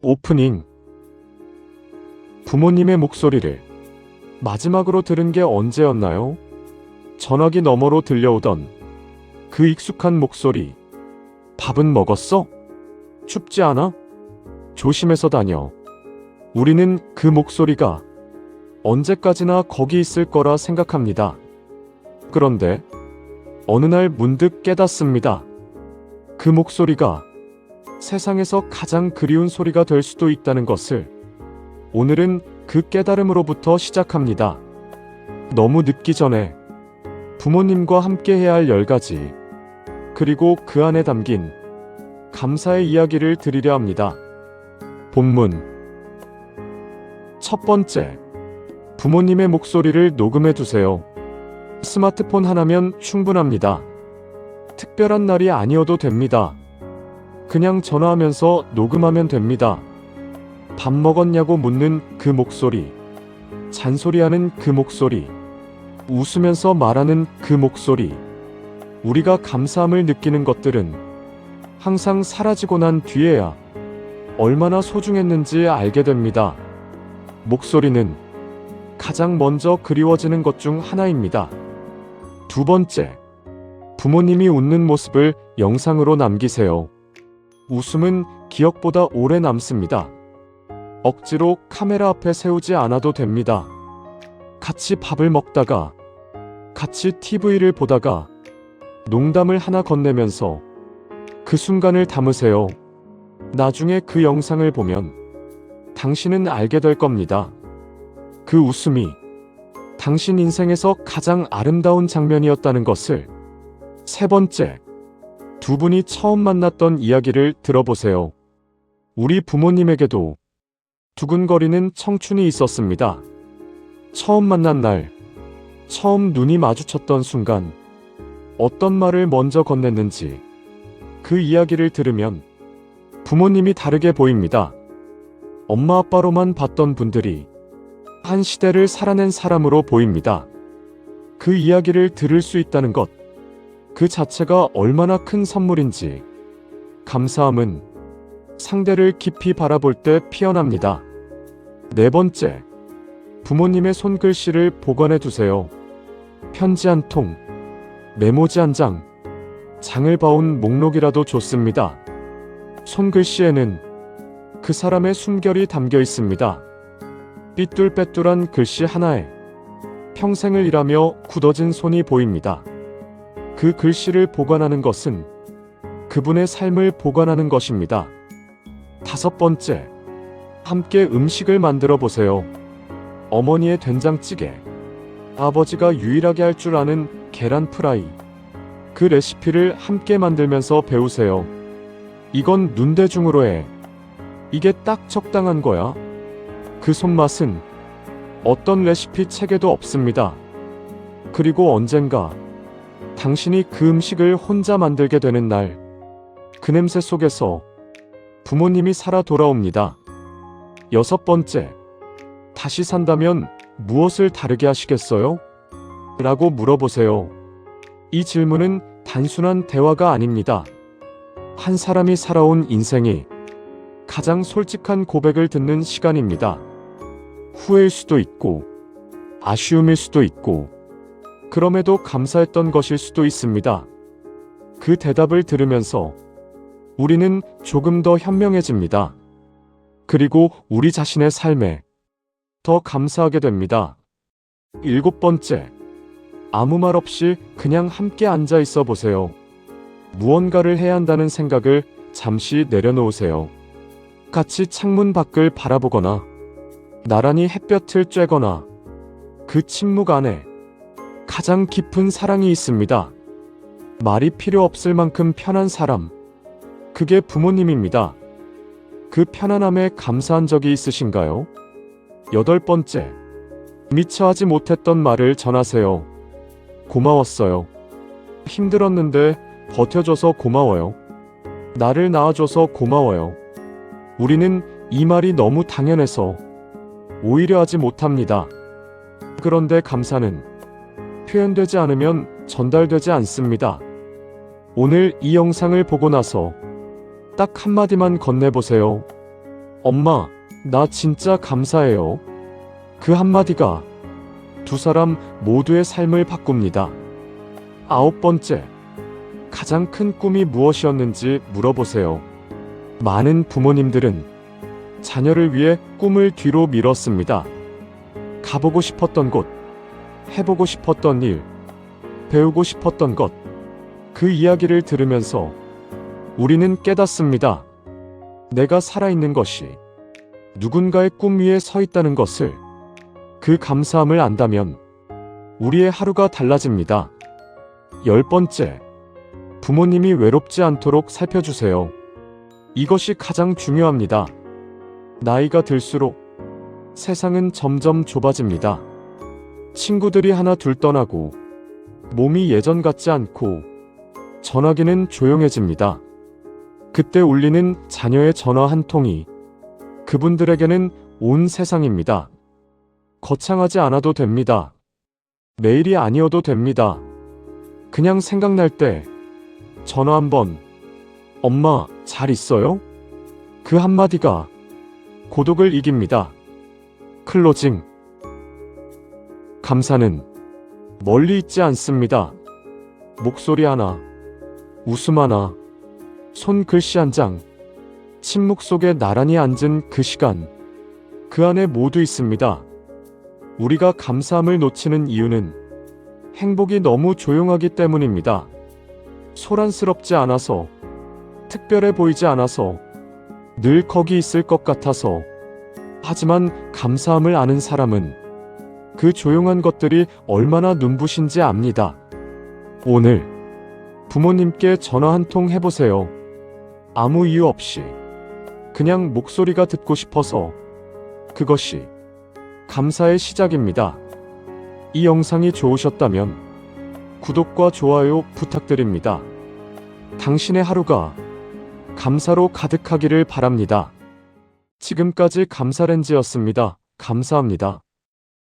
오프닝. 부모님의 목소리를 마지막으로 들은 게 언제였나요? 전화기 너머로 들려오던 그 익숙한 목소리. 밥은 먹었어? 춥지 않아? 조심해서 다녀. 우리는 그 목소리가 언제까지나 거기 있을 거라 생각합니다. 그런데 어느 날 문득 깨닫습니다. 그 목소리가 세상에서 가장 그리운 소리가 될 수도 있다는 것을. 오늘은 그 깨달음으로부터 시작합니다. 너무 늦기 전에 부모님과 함께 해야 할 10가지, 그리고 그 안에 담긴 감사의 이야기를 드리려 합니다. 본문. 첫 번째, 부모님의 목소리를 녹음해 두세요. 스마트폰 하나면 충분합니다. 특별한 날이 아니어도 됩니다. 그냥 전화하면서 녹음하면 됩니다. 밥 먹었냐고 묻는 그 목소리, 잔소리하는 그 목소리, 웃으면서 말하는 그 목소리. 우리가 감사함을 느끼는 것들은 항상 사라지고 난 뒤에야 얼마나 소중했는지 알게 됩니다. 목소리는 가장 먼저 그리워지는 것 중 하나입니다. 두 번째, 부모님이 웃는 모습을 영상으로 남기세요. 웃음은 기억보다 오래 남습니다. 억지로 카메라 앞에 세우지 않아도 됩니다. 같이 밥을 먹다가, 같이 TV를 보다가 농담을 하나 건네면서 그 순간을 담으세요. 나중에 그 영상을 보면 당신은 알게 될 겁니다. 그 웃음이 당신 인생에서 가장 아름다운 장면이었다는 것을. 세 번째, 두 분이 처음 만났던 이야기를 들어보세요. 우리 부모님에게도 두근거리는 청춘이 있었습니다. 처음 만난 날, 처음 눈이 마주쳤던 순간, 어떤 말을 먼저 건넸는지 그 이야기를 들으면 부모님이 다르게 보입니다. 엄마 아빠로만 봤던 분들이 한 시대를 살아낸 사람으로 보입니다. 그 이야기를 들을 수 있다는 것, 그 자체가 얼마나 큰 선물인지. 감사함은 상대를 깊이 바라볼 때 피어납니다. 네 번째, 부모님의 손글씨를 보관해 두세요. 편지 한 통, 메모지 한 장, 장을 봐온 목록이라도 좋습니다. 손글씨에는 그 사람의 숨결이 담겨 있습니다. 삐뚤빼뚤한 글씨 하나에 평생을 일하며 굳어진 손이 보입니다. 그 글씨를 보관하는 것은 그분의 삶을 보관하는 것입니다. 다섯 번째, 함께 음식을 만들어 보세요. 어머니의 된장찌개, 아버지가 유일하게 할 줄 아는 계란 프라이. 그 레시피를 함께 만들면서 배우세요. 이건 눈대중으로 해. 이게 딱 적당한 거야. 그 손맛은 어떤 레시피 책에도 없습니다. 그리고 언젠가 당신이 그 음식을 혼자 만들게 되는 날, 그 냄새 속에서 부모님이 살아 돌아옵니다. 여섯 번째, 다시 산다면 무엇을 다르게 하시겠어요? 라고 물어보세요. 이 질문은 단순한 대화가 아닙니다. 한 사람이 살아온 인생이 가장 솔직한 고백을 듣는 시간입니다. 후회일 수도 있고, 아쉬움일 수도 있고, 그럼에도 감사했던 것일 수도 있습니다. 그 대답을 들으면서 우리는 조금 더 현명해집니다. 그리고 우리 자신의 삶에 더 감사하게 됩니다. 일곱 번째, 아무 말 없이 그냥 함께 앉아 있어 보세요. 무언가를 해야 한다는 생각을 잠시 내려놓으세요. 같이 창문 밖을 바라보거나, 나란히 햇볕을 쬐거나, 그 침묵 안에 가장 깊은 사랑이 있습니다. 말이 필요 없을 만큼 편한 사람, 그게 부모님입니다. 그 편안함에 감사한 적이 있으신가요? 여덟 번째, 미처 하지 못했던 말을 전하세요. 고마웠어요. 힘들었는데 버텨줘서 고마워요. 나를 낳아줘서 고마워요. 우리는 이 말이 너무 당연해서 오히려 하지 못합니다. 그런데 감사는 표현되지 않으면 전달되지 않습니다. 오늘 이 영상을 보고 나서 딱 한마디만 건네보세요. 엄마, 나 진짜 감사해요. 그 한마디가 두 사람 모두의 삶을 바꿉니다. 9번째, 가장 큰 꿈이 무엇이었는지 물어보세요. 많은 부모님들은 자녀를 위해 꿈을 뒤로 미뤘습니다. 가보고 싶었던 곳, 해보고 싶었던 일, 배우고 싶었던 것, 그 이야기를 들으면서 우리는 깨닫습니다. 내가 살아있는 것이 누군가의 꿈 위에 서 있다는 것을, 그 감사함을 안다면 우리의 하루가 달라집니다. 10번째, 부모님이 외롭지 않도록 살펴주세요. 이것이 가장 중요합니다. 나이가 들수록 세상은 점점 좁아집니다. 친구들이 하나 둘 떠나고 몸이 예전 같지 않고 전화기는 조용해집니다. 그때 울리는 자녀의 전화 한 통이 그분들에게는 온 세상입니다. 거창하지 않아도 됩니다. 매일이 아니어도 됩니다. 그냥 생각날 때 전화 한번, 엄마, 잘 있어요? 그 한마디가 고독을 이깁니다. 클로징. 감사는 멀리 있지 않습니다. 목소리 하나, 웃음 하나, 손글씨 한 장, 침묵 속에 나란히 앉은 그 시간, 그 안에 모두 있습니다. 우리가 감사함을 놓치는 이유는 행복이 너무 조용하기 때문입니다. 소란스럽지 않아서, 특별해 보이지 않아서, 늘 거기 있을 것 같아서. 하지만 감사함을 아는 사람은 그 조용한 것들이 얼마나 눈부신지 압니다. 오늘 부모님께 전화 한 통 해보세요. 아무 이유 없이 그냥 목소리가 듣고 싶어서. 그것이 감사의 시작입니다. 이 영상이 좋으셨다면 구독과 좋아요 부탁드립니다. 당신의 하루가 감사로 가득하기를 바랍니다. 지금까지 감사렌즈였습니다. 감사합니다.